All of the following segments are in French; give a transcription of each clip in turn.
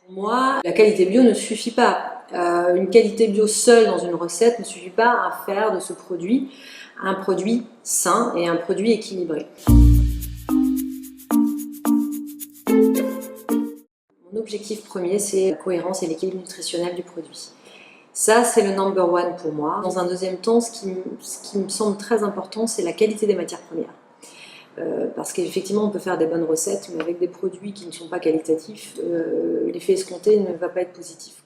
Pour moi, la qualité bio ne suffit pas. Une qualité bio seule dans une recette ne suffit pas à faire de ce produit un produit sain et un produit équilibré. Mon objectif premier, c'est la cohérence et l'équilibre nutritionnel du produit. Ça, c'est le number one pour moi. Dans un deuxième temps, ce qui me semble très important, c'est la qualité des matières premières. Parce qu'effectivement, on peut faire des bonnes recettes, mais avec des produits qui ne sont pas qualitatifs, l'effet escompté ne va pas être positif.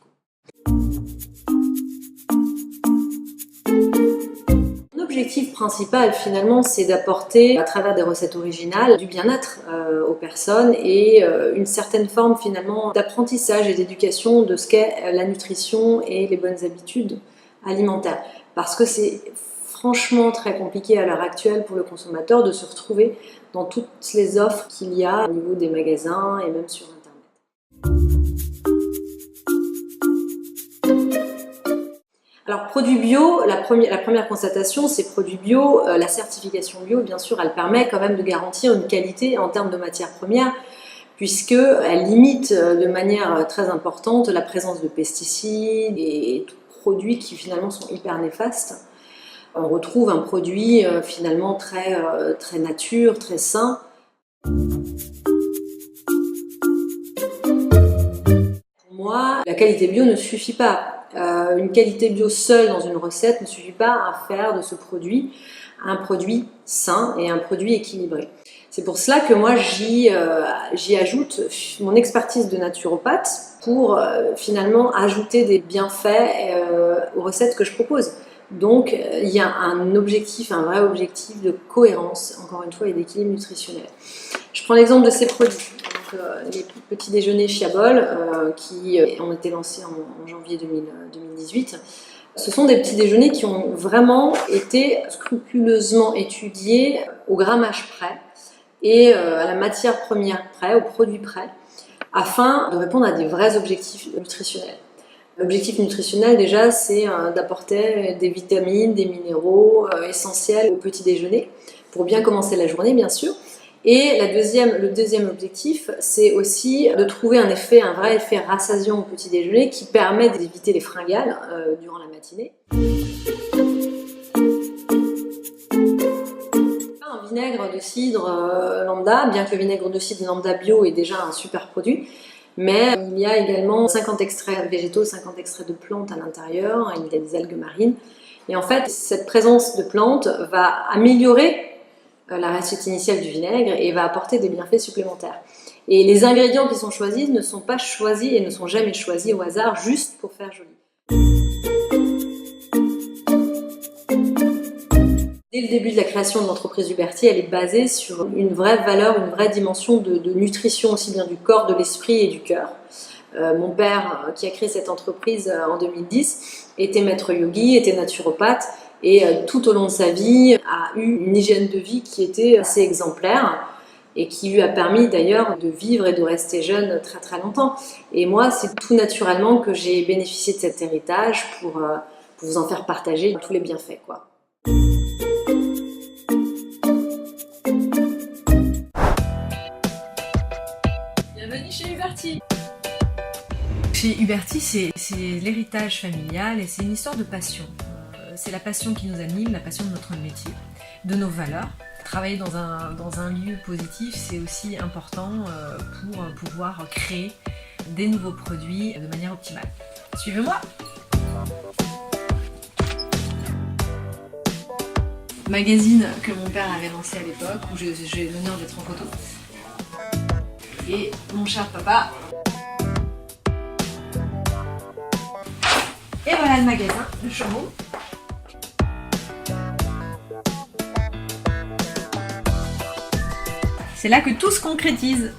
Mon objectif principal, finalement, c'est d'apporter, à travers des recettes originales, du bien-être aux personnes et une certaine forme, finalement, d'apprentissage et d'éducation de ce qu'est la nutrition et les bonnes habitudes alimentaires. Parce que c'est franchement très compliqué à l'heure actuelle pour le consommateur de se retrouver dans toutes les offres qu'il y a au niveau des magasins et même sur Internet. Alors, produits bio, la première constatation, c'est produits bio. La certification bio, bien sûr, elle permet quand même de garantir une qualité en termes de matières premières, puisqu'elle limite de manière très importante la présence de pesticides et tout produits qui finalement sont hyper néfastes. On retrouve un produit finalement très nature, très sain. Pour moi, la qualité bio ne suffit pas. Une qualité bio seule dans une recette ne suffit pas à faire de ce produit un produit sain et un produit équilibré. C'est pour cela que moi j'y ajoute mon expertise de naturopathe pour finalement ajouter des bienfaits aux recettes que je propose. Donc il y a un vrai objectif de cohérence, encore une fois, et d'équilibre nutritionnel. Je prends l'exemple de ces produits. Donc, les petits déjeuners Chiabol qui ont été lancés en janvier 2018. Ce sont des petits déjeuners qui ont vraiment été scrupuleusement étudiés au grammage près et à la matière première près, au produit près, afin de répondre à des vrais objectifs nutritionnels. L'objectif nutritionnel, déjà, c'est d'apporter des vitamines, des minéraux essentiels au petit déjeuner, pour bien commencer la journée, bien sûr. Et le deuxième objectif, c'est aussi de trouver un vrai effet rassasiant au petit déjeuner qui permet d'éviter les fringales durant la matinée. Un vinaigre de cidre lambda, bien que le vinaigre de cidre lambda bio est déjà un super produit, mais il y a également 50 extraits végétaux, 50 extraits de plantes à l'intérieur, il y a des algues marines. Et en fait, cette présence de plantes va améliorer la recette initiale du vinaigre et va apporter des bienfaits supplémentaires. Et les ingrédients qui sont choisis ne sont pas choisis et ne sont jamais choisis au hasard juste pour faire joli. Dès le début de la création de l'entreprise Huberty, elle est basée sur une vraie valeur, une vraie dimension de nutrition aussi bien du corps, de l'esprit et du cœur. Mon père, qui a créé cette entreprise en 2010, était maître yogi, était naturopathe et tout au long de sa vie a eu une hygiène de vie qui était assez exemplaire et qui lui a permis d'ailleurs de vivre et de rester jeune très très longtemps. Et moi, c'est tout naturellement que j'ai bénéficié de cet héritage pour vous en faire partager tous les bienfaits, quoi. Bienvenue chez Huberty. Chez Huberty, c'est l'héritage familial et c'est une histoire de passion. C'est la passion qui nous anime, la passion de notre métier, de nos valeurs. Travailler dans un lieu positif, c'est aussi important pour pouvoir créer des nouveaux produits de manière optimale. Suivez-moi! Magazine que mon père avait lancé à l'époque, où j'ai l'honneur d'être en photo. Et mon cher papa. Et voilà le magasin, le showroom. C'est là que tout se concrétise.